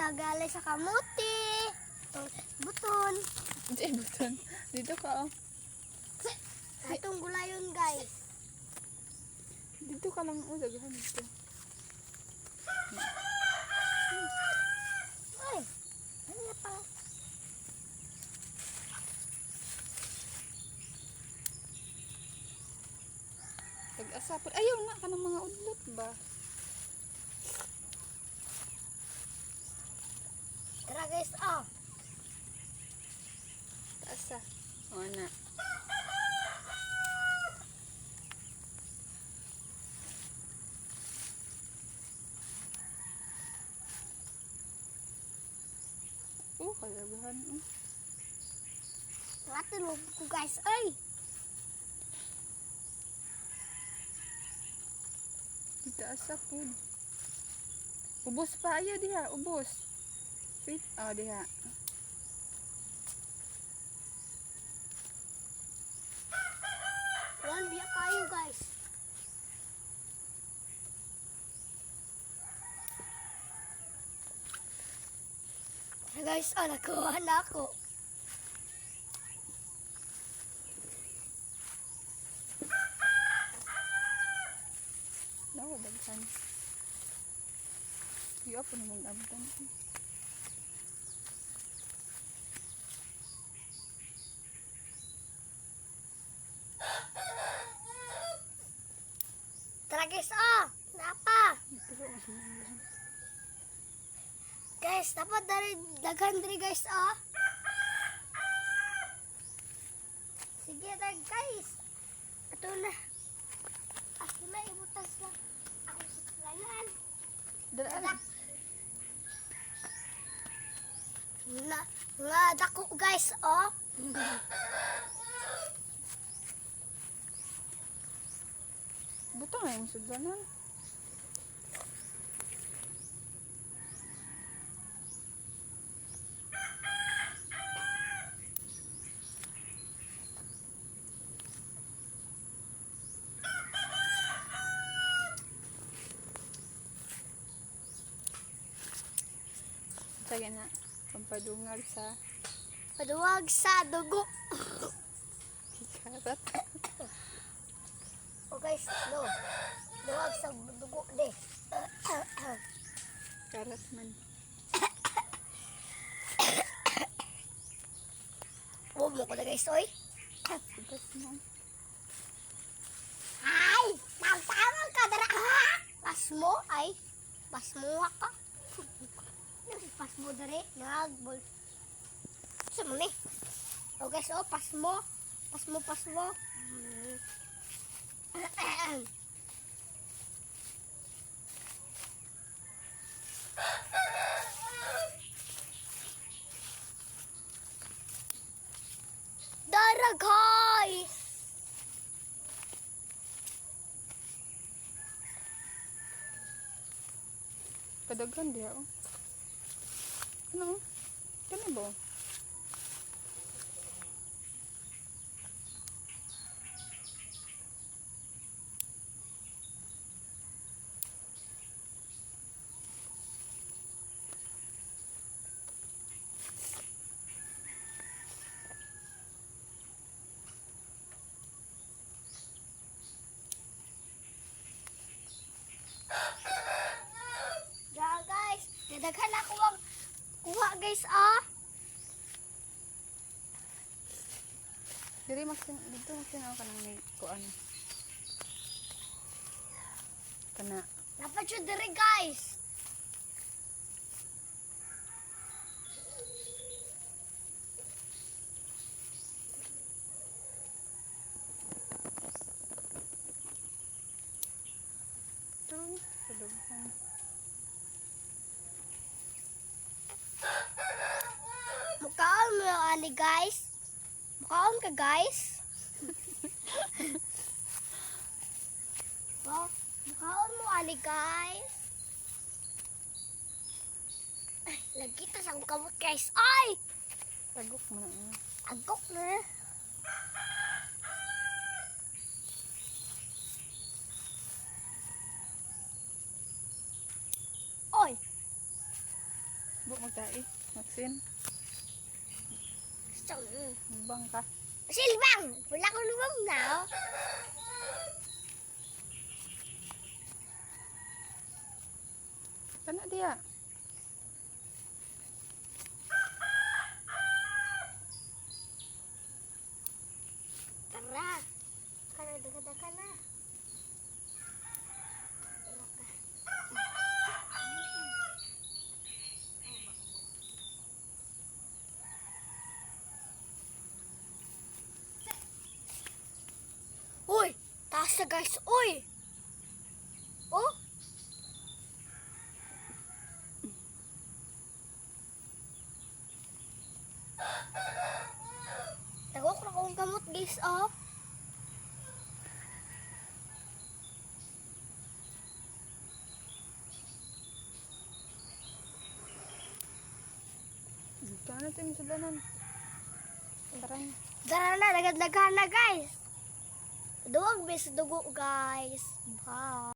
tagali sa kamuti. Buton. Hindi, buton. Dito ka, oh. Itong gulayon, guys. Dito ka lang, oh. Dagahan dito. Ay, ano na pa? Tag-asapon. Ayaw na ka ng mga udlot ba? Tara, guys, oh. Taasa. O na. Kalagahan. Natulog ko, guys, ay. Taasa po. Ubos pa. Ayaw diha. Ubos. Wait. Oh, diha. Yan, biya kayo, guys. Guys, oh, nakuha na ako. No, daghan. Iyo po namang abdan. Tara, guys, oh. Napa. Guys, dapat dari daghan diri, guys, oh. Sige, guys. Ato na. Ako na ibutas lang. Ako sa kalanan. Dala. Nga dako, guys, oh. Buto nga yung sudlanan. Sige na. Pampadungal sa Paduwag sa dugo. karat. Oh, guys, no. Duwag sa dugo, de. Karat man. Huwag mo ko na, guys, oy. Bukas mo. Ay! Tawag ka, dara. Pas mo, ay. Pas mo ka. Pas mo, dara. Nagbol. Saan mo, ni? Oh, guys, oh, pas mo. Pas mo, pas mo. Dara, guys. Kadaghan diha, oh. Ano? Kani ba? Dara, guys. Nadaghan ako ang kuha, guys, ah. Dito masin ako kanang may kuan. Kana. Dapat yun diri, guys. Turun. Kadaghan. Mukhaon mo yung ani, guys. Mukhaon ka, guys. Oh, mukhaon mo ani, guys. Ay, lagi ta sa kamot, guys. Ay! Tagok mo na. Agok na. Oy! Subo magtai. Maxine, Gusto mo. magbang ka. Silbang! Wala ko lumang na. Oh. Kana diya. Tara. Kana daga-daga na. Uy! Taas na guys! Uy! Oh! Tagok na kong gamot guys, oh! Kana tayo sudanan. Tara na. Dara na, nagad-lagan na guys! Duwag bis dugo guys! Bye!